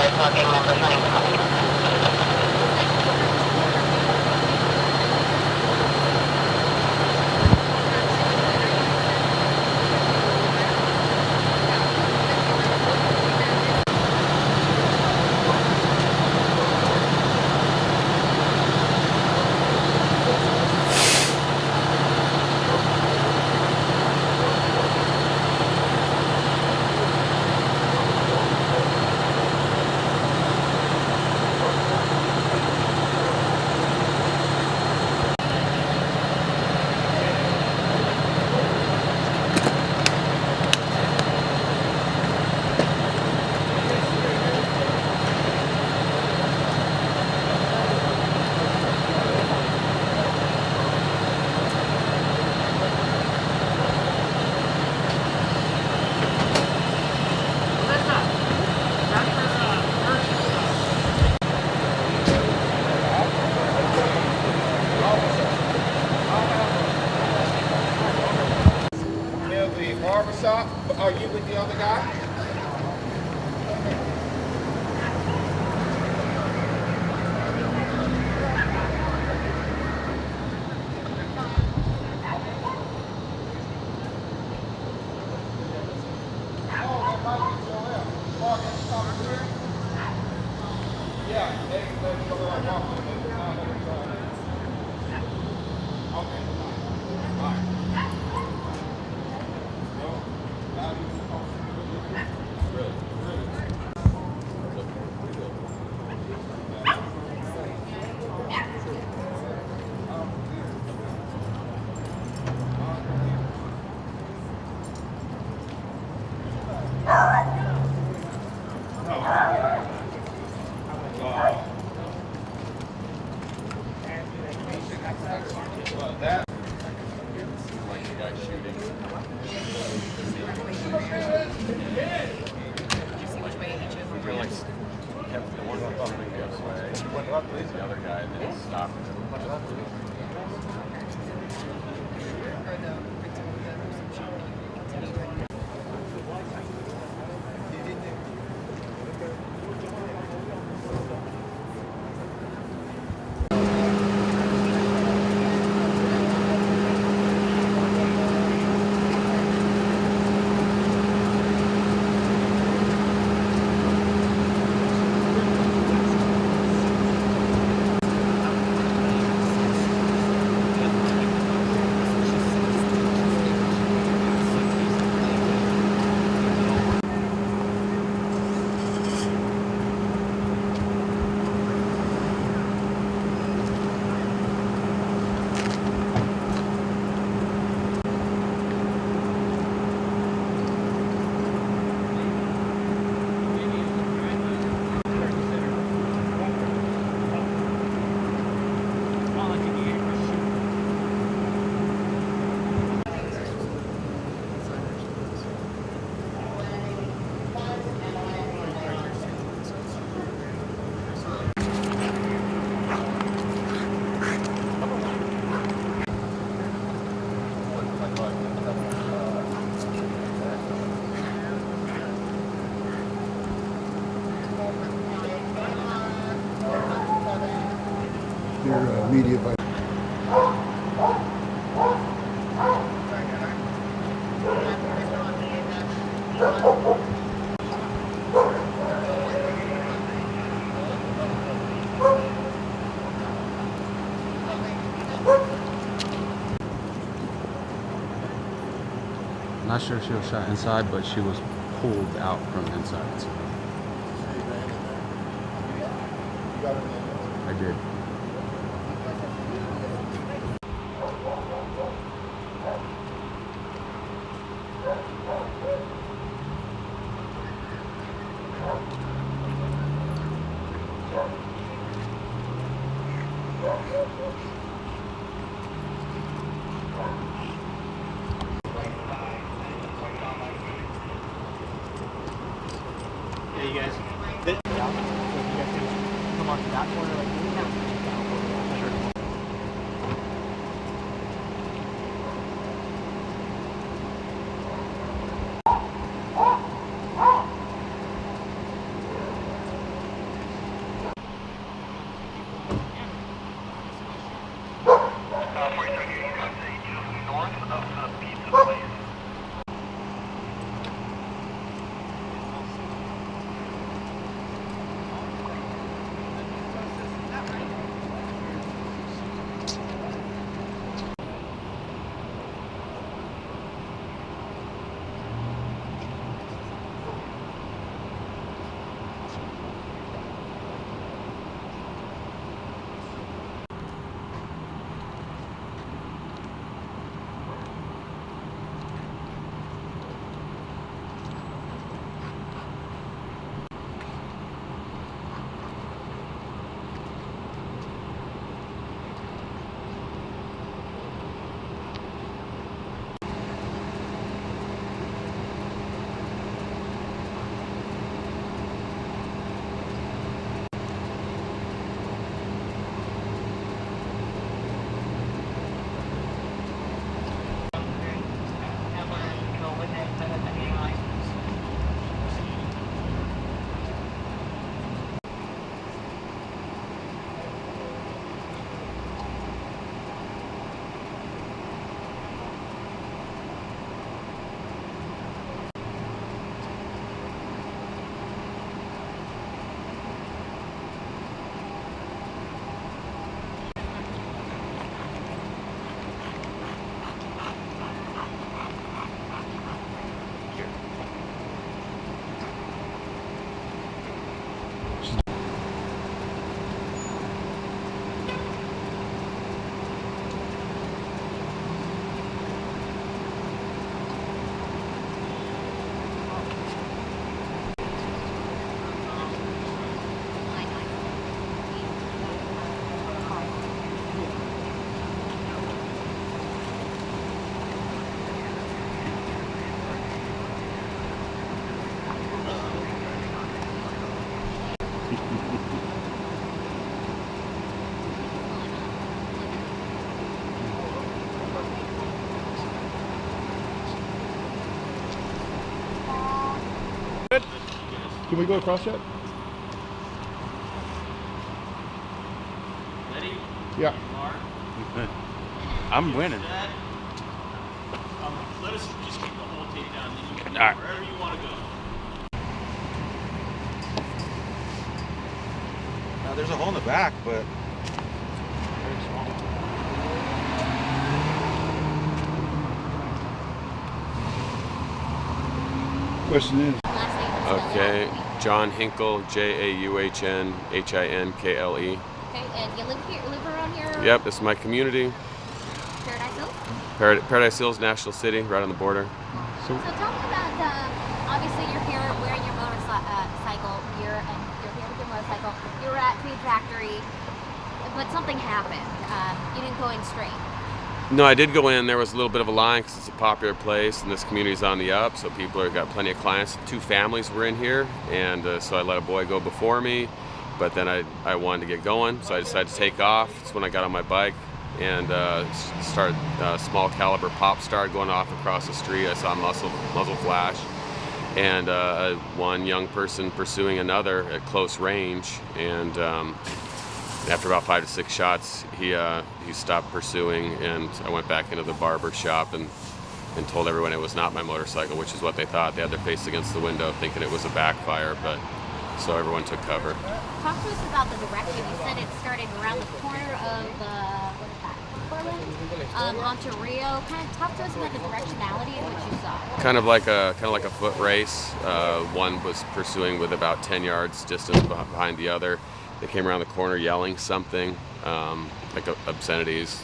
talking number 9. Barbershop. Are you with the other guy? The other guy that stopped him. Your media by Not sure if she was shot inside, but she was pulled out from inside. So. I did. You guys, this, so you guys can come on to that corner like Can we go across yet? Ready? Yeah. I'm winning. Let us just keep the whole tape down, then you can go All right. wherever you want to go. There's a hole in the back, but Very small. Question is, Okay, John Hinkle, Jauhnhinkle. Okay, and you live around here? Yep, this is my community. Paradise Hills? Paradise Hills, National City, right on the border. So tell me about, obviously you're here wearing your motorcycle gear, and you're here with your motorcycle. You were at Tweed Factory, but something happened. You didn't go in straight. No, I did go in. There was a little bit of a line because it's a popular place and this community's on the up, so people have got plenty of clients. 2 families were in here, and so I let a boy go before me, but then I wanted to get going, so I decided to take off. That's when I got on my bike and started small caliber pop started going off across the street. I saw muzzle flash, and one young person pursuing another at close range, and after about 5 to 6 shots, he stopped pursuing, and I went back into the barber shop and told everyone it was not my motorcycle, which is what they thought. They had their face against the window thinking it was a backfire, but so everyone took cover. Talk to us about the direction. You said it started around the corner of, what is that, Portland? Onto Rio. Kind of talk to us about the directionality of what you saw. Kind of like a foot race. One was pursuing with about 10 yards distance behind the other. They came around the corner yelling something, like obscenities.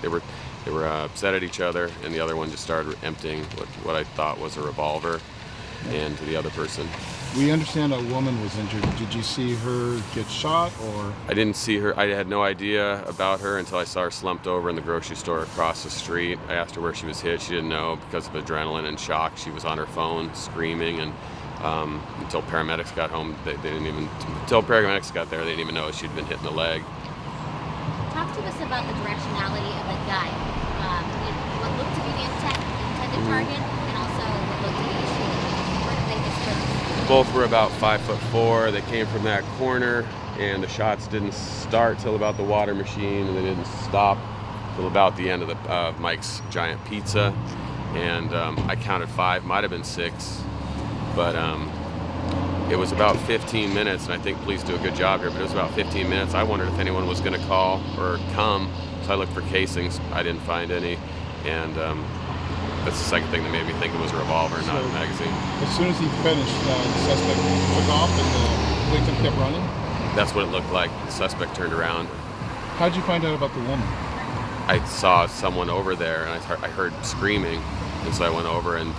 They were upset at each other, and the other one just started emptying what I thought was a revolver into the other person. we understand a woman was injured. Did you see her get shot, or? I didn't see her. I had no idea about her until I saw her slumped over in the grocery store across the street. I asked her where she was hit. She didn't know because of adrenaline and shock. She was on her phone screaming, and until paramedics got home, until paramedics got there, they didn't even know she'd been hit in the leg. Talk to us about the directionality of the gun. What looked to be the intended target, and also what looked to be the shooting. Where did they disperse? Both were about 5'4". They came from that corner, and the shots didn't start till about the water machine, and they didn't stop till about the end of Mike's Giant Pizza. And I counted 5, might have been 6, but it was about 15 minutes, and I think police do a good job here, but it was about 15 minutes. I wondered if anyone was going to call or come, so I looked for casings. I didn't find any, and that's the second thing that made me think it was a revolver, not a magazine. As soon as he finished, the suspect took off and the victim kept running? That's what it looked like. The suspect turned around. How'd you find out about the woman? I saw someone over there, and I heard screaming, and so I went over, and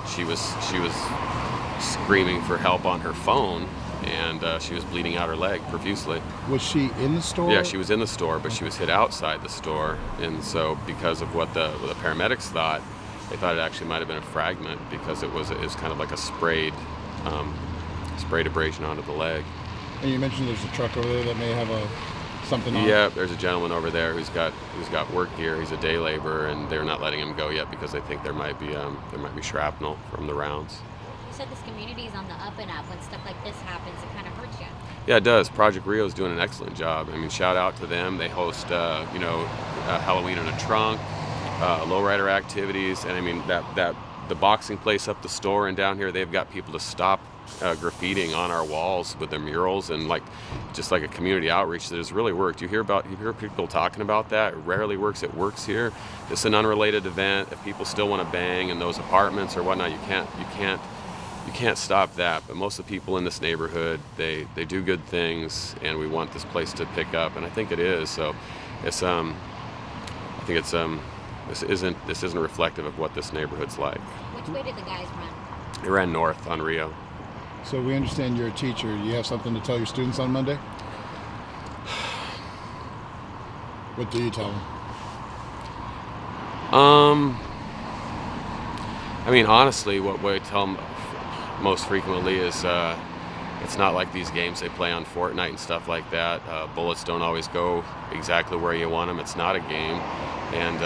she was screaming for help on her phone, and she was bleeding out her leg profusely. Was she in the store? Yeah, she was in the store, but she was hit outside the store, and so because of what the paramedics thought, they thought it actually might have been a fragment because it was kind of like a sprayed abrasion onto the leg. And you mentioned there's a truck over there that may have something on it. Yeah, there's a gentleman over there who's got work gear. He's a day laborer, and they're not letting him go yet because they think there might be shrapnel from the rounds. You said this community is on the up and up. When stuff like this happens, it kind of hurts you. Yeah, it does. Project Rio is doing an excellent job. I mean, shout out to them. They host, Halloween in a trunk, lowrider activities, and I mean that the boxing place up the store and down here, they've got people to stop graffitiing on our walls with their murals, and just like a community outreach that has really worked. You hear people talking about that. It rarely works. It works here. It's an unrelated event. If people still want to bang in those apartments or whatnot, you can't stop that. But most of the people in this neighborhood, they do good things, and we want this place to pick up, and I think it is. So it's this isn't reflective of what this neighborhood's like. Which way did the guys run? They ran north on Rio. So we understand you're a teacher. You have something to tell your students on Monday? What do you tell them? I mean, honestly, what I tell them most frequently is it's not like these games they play on Fortnite and stuff like that. Bullets don't always go exactly where you want them. It's not a game, and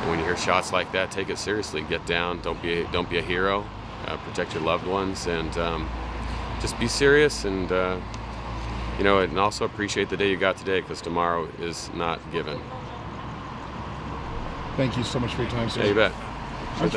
when you hear shots like that, take it seriously. Get down. Don't be a hero. protect your loved ones, and just be serious, and you know, and also appreciate the day you got today, because tomorrow is not given. Thank you so much for your time, sir. Yeah, you bet. Sure thing.